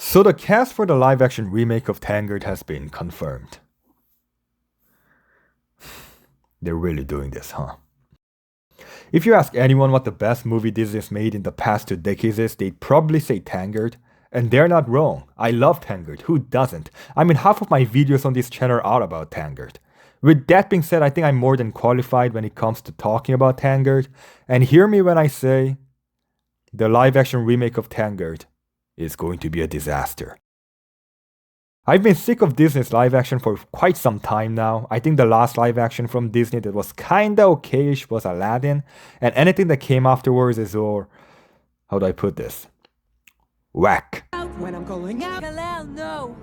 So the cast for the live-action remake of Tangled has been confirmed. They're really doing this, huh? If you ask anyone what the best movie Disney's made in the past 2 decades is, they'd probably say Tangled. And they're not wrong. I love Tangled. Who doesn't? I mean, half of my videos on this channel are about Tangled. With that being said, I think I'm more than qualified when it comes to talking about Tangled. And hear me when I say, the live-action remake of Tangled is going to be a disaster. I've been sick of Disney's live action for quite some time now. I think the last live action from Disney that was kinda okayish was Aladdin, and anything that came afterwards is how do I put this? Whack. When I'm going out aloud, no.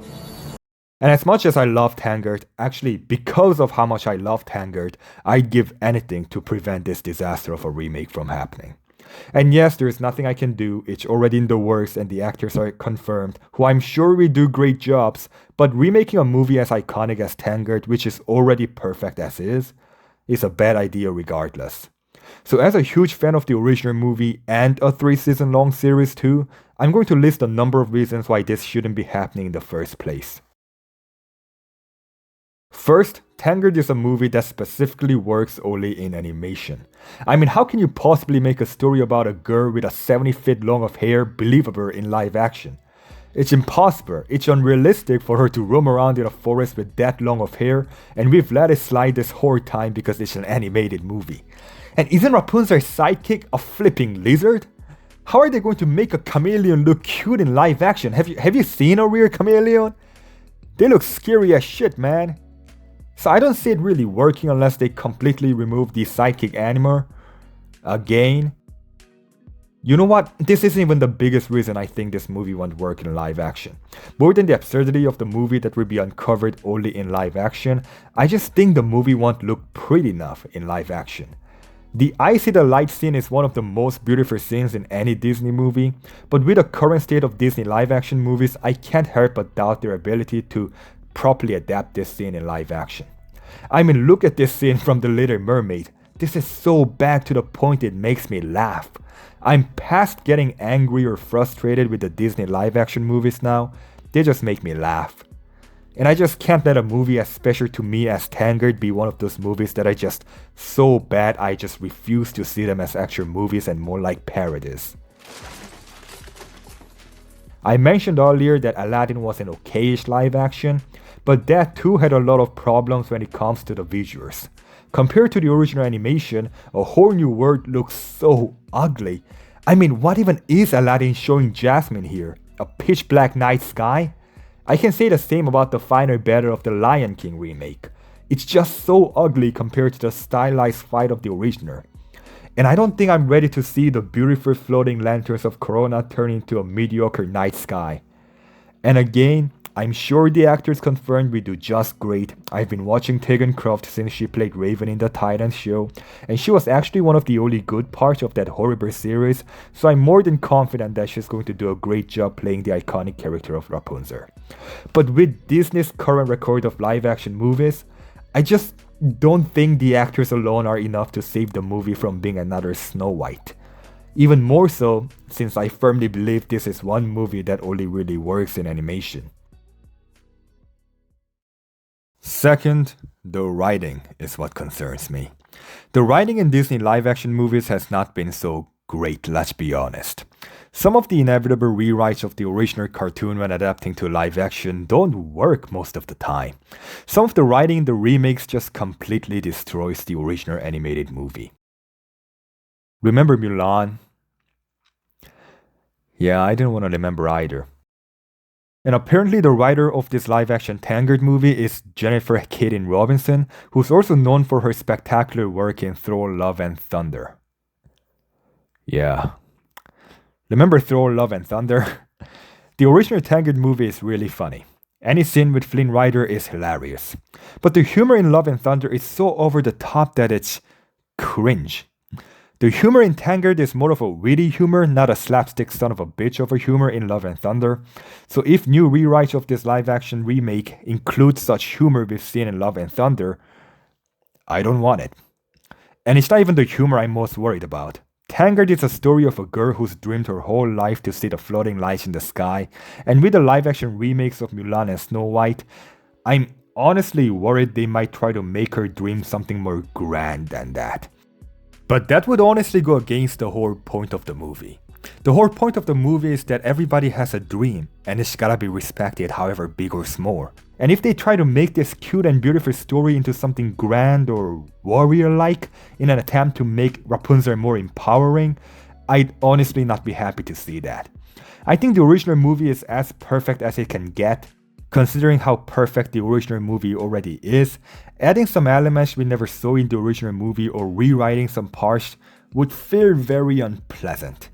And as much as I love Tangled, actually because of how much I love Tangled, I'd give anything to prevent this disaster of a remake from happening. And yes, there is nothing I can do, it's already in the works and the actors are confirmed, who I'm sure will do great jobs, but remaking a movie as iconic as Tangled, which is already perfect as is a bad idea regardless. So as a huge fan of the original movie and a 3-season long series too, I'm going to list a number of reasons why this shouldn't be happening in the first place. First, Tangled is a movie that specifically works only in animation. I mean, how can you possibly make a story about a girl with a 70 feet long of hair believable in live action? It's impossible, it's unrealistic for her to roam around in a forest with that long of hair, and we've let it slide this whole time because it's an animated movie. And isn't Rapunzel's sidekick a flipping lizard? How are they going to make a chameleon look cute in live action? Have you seen a real chameleon? They look scary as shit, man. So I don't see it really working unless they completely remove the sidekick animal. Again. You know what? This isn't even the biggest reason I think this movie won't work in live action. More than the absurdity of the movie that will be uncovered only in live action, I just think the movie won't look pretty enough in live action. The I See the Light scene is one of the most beautiful scenes in any Disney movie, but with the current state of Disney live action movies, I can't help but doubt their ability to properly adapt this scene in live action. I mean, look at this scene from The Little Mermaid. This is so bad to the point it makes me laugh. I'm past getting angry or frustrated with the Disney live action movies now. They just make me laugh. And I just can't let a movie as special to me as Tangled be one of those movies that are just so bad I just refuse to see them as actual movies and more like parodies. I mentioned earlier that Aladdin was an okayish live action, but that too had a lot of problems when it comes to the visuals. Compared to the original animation, A Whole New World looks so ugly. I mean, what even is Aladdin showing Jasmine here? A pitch black night sky? I can say the same about the final battle of the Lion King remake. It's just so ugly compared to the stylized fight of the original. And I don't think I'm ready to see the beautiful floating lanterns of Corona turn into a mediocre night sky. And again, I'm sure the actors confirmed we do just great. I've been watching Tegan Croft since she played Raven in the Titans show, and she was actually one of the only good parts of that horrible series, so I'm more than confident that she's going to do a great job playing the iconic character of Rapunzel. But with Disney's current record of live action movies, I just don't think the actors alone are enough to save the movie from being another Snow White. Even more so, since I firmly believe this is one movie that only really works in animation. Second, the writing is what concerns me. The writing in Disney live-action movies has not been so great, let's be honest. Some of the inevitable rewrites of the original cartoon when adapting to live-action don't work most of the time. Some of the writing in the remakes just completely destroys the original animated movie. Remember Mulan? Yeah, I didn't want to remember either. And apparently the writer of this live-action Tangled movie is Jennifer Kaden Robinson, who's also known for her spectacular work in Thor, Love and Thunder. Yeah. Remember Thor, Love and Thunder? The original Tangled movie is really funny. Any scene with Flynn Rider is hilarious. But the humor in Love and Thunder is so over the top that it's cringe. The humor in Tangled is more of a witty humor, not a slapstick son of a bitch of a humor in Love and Thunder. So if new rewrites of this live-action remake include such humor we've seen in Love and Thunder, I don't want it. And it's not even the humor I'm most worried about. Tangled is a story of a girl who's dreamed her whole life to see the floating lights in the sky, and with the live-action remakes of Mulan and Snow White, I'm honestly worried they might try to make her dream something more grand than that. But that would honestly go against the whole point of the movie. The whole point of the movie is that everybody has a dream, and it's gotta be respected however big or small. And if they try to make this cute and beautiful story into something grand or warrior-like in an attempt to make Rapunzel more empowering, I'd honestly not be happy to see that. I think the original movie is as perfect as it can get, considering how perfect the original movie already is. Adding some elements we never saw in the original movie or rewriting some parts would feel very unpleasant.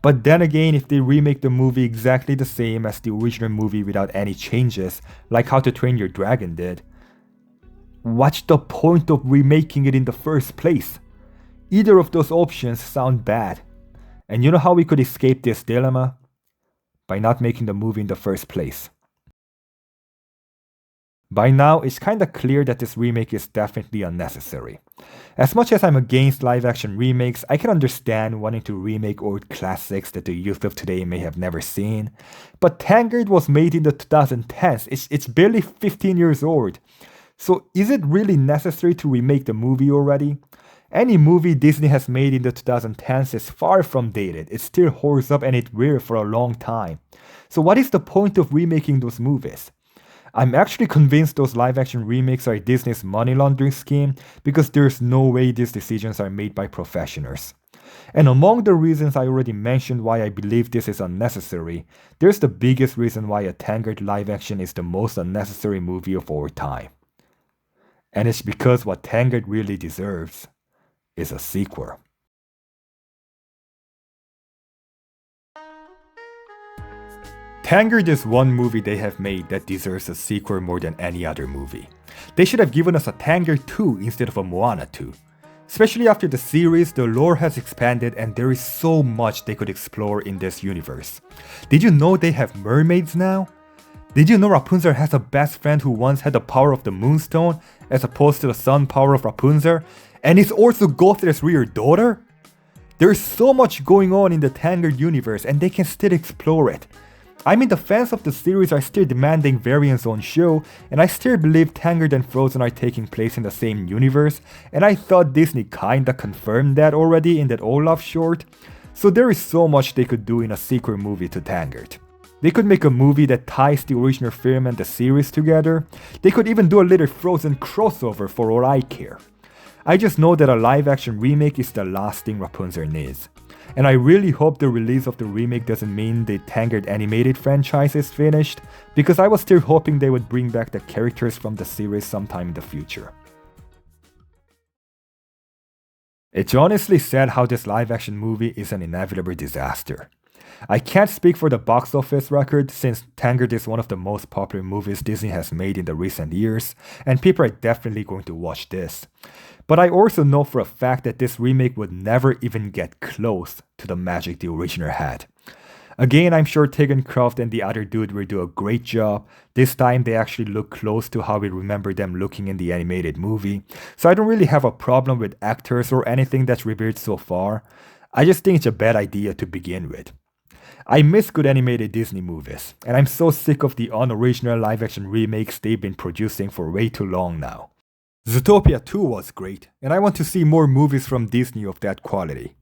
But then again, if they remake the movie exactly the same as the original movie without any changes, like How to Train Your Dragon did, what's the point of remaking it in the first place? Either of those options sound bad. And you know how we could escape this dilemma? By not making the movie in the first place. By now, it's kinda clear that this remake is definitely unnecessary. As much as I'm against live-action remakes, I can understand wanting to remake old classics that the youth of today may have never seen. But Tangled was made in the 2010s, it's barely 15 years old. So is it really necessary to remake the movie already? Any movie Disney has made in the 2010s is far from dated, it still holds up and it will for a long time. So what is the point of remaking those movies? I'm actually convinced those live-action remakes are Disney's money laundering scheme because there's no way these decisions are made by professionals. And among the reasons I already mentioned why I believe this is unnecessary, there's the biggest reason why a Tangled live-action is the most unnecessary movie of all time. And it's because what Tangled really deserves is a sequel. Tangled is one movie they have made that deserves a sequel more than any other movie. They should have given us a Tangled 2 instead of a Moana 2. Especially after the series, the lore has expanded and there is so much they could explore in this universe. Did you know they have mermaids now? Did you know Rapunzel has a best friend who once had the power of the Moonstone as opposed to the sun power of Rapunzel? And is also Gothra's real daughter? There's so much going on in the Tangled universe and they can still explore it. I mean, the fans of the series are still demanding Varian's own show, and I still believe Tangled and Frozen are taking place in the same universe, and I thought Disney kinda confirmed that already in that Olaf short, so there is so much they could do in a sequel movie to Tangled. They could make a movie that ties the original film and the series together. They could even do a little Frozen crossover for all I care. I just know that a live-action remake is the last thing Rapunzel needs. And I really hope the release of the remake doesn't mean the Tangled animated franchise is finished, because I was still hoping they would bring back the characters from the series sometime in the future. It's honestly sad how this live-action movie is an inevitable disaster. I can't speak for the box office record since Tangled is one of the most popular movies Disney has made in the recent years, and people are definitely going to watch this. But I also know for a fact that this remake would never even get close to the magic the original had. Again, I'm sure Tegan Croft and the other dude will do a great job. This time they actually look close to how we remember them looking in the animated movie, so I don't really have a problem with actors or anything that's revealed so far. I just think it's a bad idea to begin with. I miss good animated Disney movies, and I'm so sick of the unoriginal live-action remakes they've been producing for way too long now. Zootopia 2 was great, and I want to see more movies from Disney of that quality.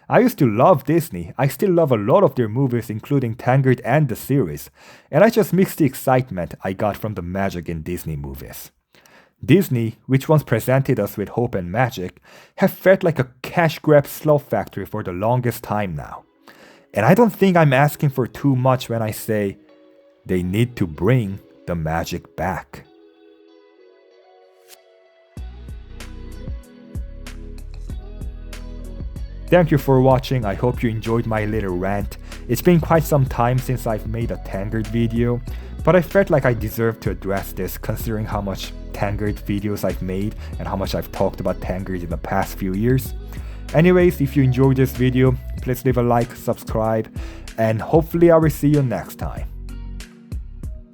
I used to love Disney, I still love a lot of their movies including Tangled and the series, and I just miss the excitement I got from the magic in Disney movies. Disney, which once presented us with hope and magic, have felt like a cash grab sloth factory for the longest time now. And I don't think I'm asking for too much when I say they need to bring the magic back. Thank you for watching, I hope you enjoyed my little rant. It's been quite some time since I've made a Tangled video, but I felt like I deserved to address this considering how much Tangled videos I've made and how much I've talked about Tangled in the past few years. Anyways, if you enjoyed this video, please leave a like, subscribe, and hopefully I will see you next time.